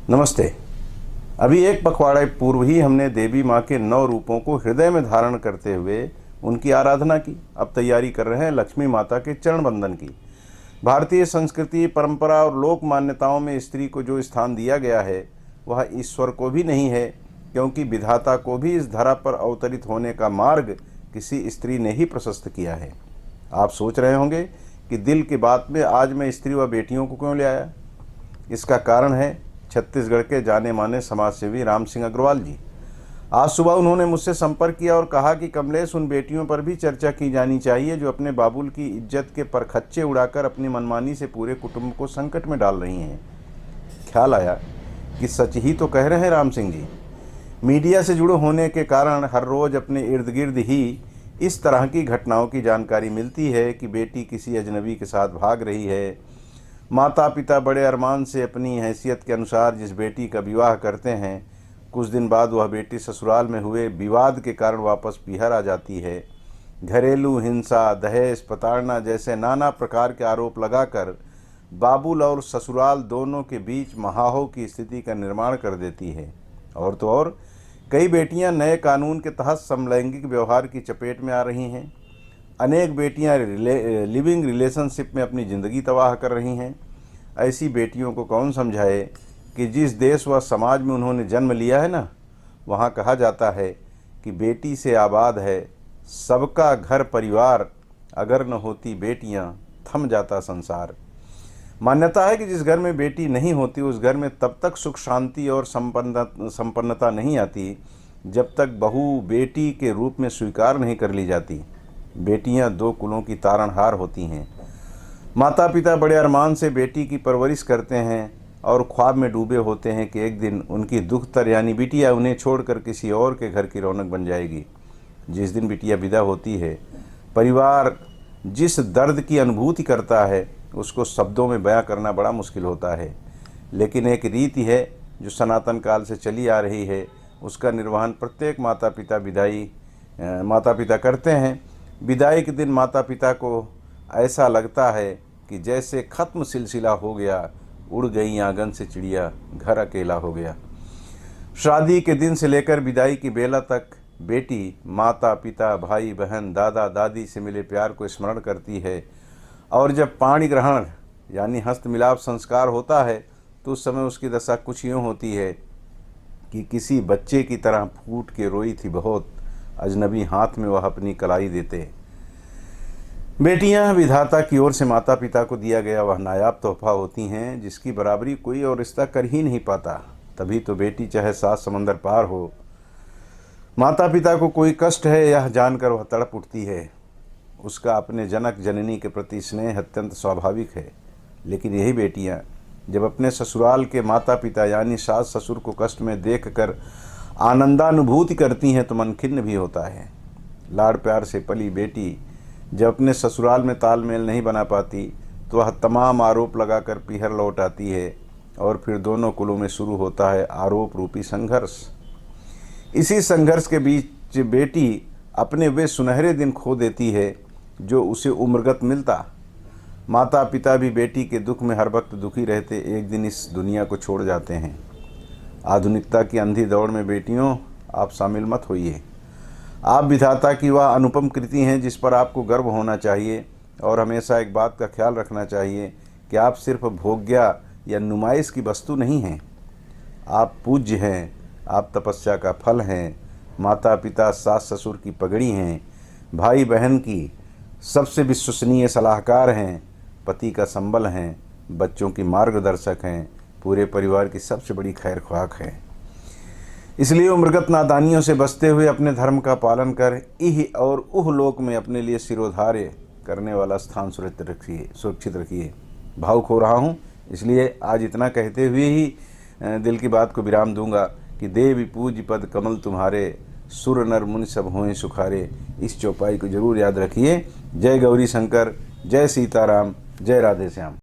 नमस्ते। अभी एक पखवाड़े पूर्व ही हमने देवी माँ के 9 रूपों को हृदय में धारण करते हुए उनकी आराधना की। अब तैयारी कर रहे हैं लक्ष्मी माता के चरण बंदन की। भारतीय संस्कृति, परंपरा और लोक मान्यताओं में स्त्री को जो स्थान दिया गया है वह ईश्वर को भी नहीं है, क्योंकि विधाता को भी इस धरा पर अवतरित होने का मार्ग किसी स्त्री ने ही प्रशस्त किया है। आप सोच रहे होंगे कि दिल की बात में आज मैं स्त्री व बेटियों को क्यों ले आया। इसका कारण है छत्तीसगढ़ के जाने माने समाजसेवी राम सिंह अग्रवाल जी। आज सुबह उन्होंने मुझसे संपर्क किया और कहा कि कमलेश, उन बेटियों पर भी चर्चा की जानी चाहिए जो अपने बाबुल की इज्जत के परखच्चे उड़ाकर अपनी मनमानी से पूरे कुटुंब को संकट में डाल रही हैं। ख्याल आया कि सच ही तो कह रहे हैं राम सिंह जी। मीडिया से जुड़े होने के कारण हर रोज़ अपने इर्द गिर्द ही इस तरह की घटनाओं की जानकारी मिलती है कि बेटी किसी अजनबी के साथ भाग रही है। माता पिता बड़े अरमान से अपनी हैसियत के अनुसार जिस बेटी का विवाह करते हैं, कुछ दिन बाद वह बेटी ससुराल में हुए विवाद के कारण वापस पीहर आ जाती है। घरेलू हिंसा, दहेज, प्रताड़ना जैसे नाना प्रकार के आरोप लगाकर बाबुल और ससुराल दोनों के बीच महाहो की स्थिति का निर्माण कर देती है। और तो और कई बेटियां नए कानून के तहत समलैंगिक व्यवहार की चपेट में आ रही हैं। अनेक बेटियां लिविंग रिलेशनशिप में अपनी ज़िंदगी तबाह कर रही हैं। ऐसी बेटियों को कौन समझाए कि जिस देश व समाज में उन्होंने जन्म लिया है ना, वहाँ कहा जाता है कि बेटी से आबाद है सबका घर परिवार, अगर न होती बेटियाँ थम जाता संसार। मान्यता है कि जिस घर में बेटी नहीं होती उस घर में तब तक सुख शांति और संपन्नता नहीं आती जब तक बहू बेटी के रूप में स्वीकार नहीं कर ली जाती। बेटियां 2 कुलों की तारणहार होती हैं। माता पिता बड़े अरमान से बेटी की परवरिश करते हैं और ख्वाब में डूबे होते हैं कि एक दिन उनकी दुख्तर यानी बिटिया उन्हें छोड़कर किसी और के घर की रौनक बन जाएगी। जिस दिन बिटिया विदा होती है, परिवार जिस दर्द की अनुभूति करता है उसको शब्दों में बयां करना बड़ा मुश्किल होता है। लेकिन एक रीति है जो सनातन काल से चली आ रही है, उसका निर्वहन प्रत्येक माता पिता करते हैं। विदाई के दिन माता पिता को ऐसा लगता है कि जैसे ख़त्म सिलसिला हो गया, उड़ गई आंगन से चिड़िया, घर अकेला हो गया। शादी के दिन से लेकर विदाई की बेला तक बेटी माता पिता, भाई बहन, दादा दादी से मिले प्यार को स्मरण करती है। और जब पाणी ग्रहण यानी हस्त मिलाप संस्कार होता है तो उस समय उसकी दशा कुछ यूँ होती है कि किसी बच्चे की तरह फूट के रोई थी बहुत, अजनबी हाथ में वह अपनी कलाई देते। बेटियां विधाता की ओर से माता पिता को दिया गया वह नायाब तोहफा होती हैं जिसकी बराबरी कोई और रिश्ता कर ही नहीं पाता। तभी तो बेटी चाहे 7 समंदर पार हो, माता पिता को कोई कष्ट है यह जानकर वह तड़प उठती है। उसका अपने जनक जननी के प्रति स्नेह अत्यंत स्वाभाविक है। लेकिन यही बेटियां जब अपने ससुराल के माता पिता यानी सास ससुर को कष्ट में देखकर आनंदानुभूति करती हैं तो मन खिन्न भी होता है। लाड़ प्यार से पली बेटी जब अपने ससुराल में तालमेल नहीं बना पाती तो वह तमाम आरोप लगाकर पीहर लौट आती है और फिर दोनों कुलों में शुरू होता है आरोप रूपी संघर्ष। इसी संघर्ष के बीच बेटी अपने वे सुनहरे दिन खो देती है जो उसे उम्रगत मिलता। माता पिता भी बेटी के दुख में हर वक्त दुखी रहते एक दिन इस दुनिया को छोड़ जाते हैं। आधुनिकता की अंधी दौड़ में बेटियों आप शामिल मत होइए। आप विधाता की वह अनुपम कृति हैं जिस पर आपको गर्व होना चाहिए और हमेशा एक बात का ख्याल रखना चाहिए कि आप सिर्फ भोग्या या नुमाइश की वस्तु नहीं हैं। आप पूज्य हैं, आप तपस्या का फल हैं, माता पिता सास ससुर की पगड़ी हैं, भाई बहन की सबसे विश्वसनीय सलाहकार हैं, पति का संबल हैं, बच्चों की मार्गदर्शक हैं, पूरे परिवार की सबसे बड़ी खैर ख्वाह हैं। इसलिए उम्रगत नादानियों से बचते हुए अपने धर्म का पालन कर इह और उह लोक में अपने लिए सिरोधार्य करने वाला स्थान सुरक्षित रखिए। भावुक हो रहा हूँ, इसलिए आज इतना कहते हुए ही दिल की बात को विराम दूंगा कि देवी पूज्य पद कमल तुम्हारे, सुर नर मुनि सब हों सुखारे। इस चौपाई को जरूर याद रखिए। जय गौरी शंकर, जय सीताराम, जय राधे श्याम।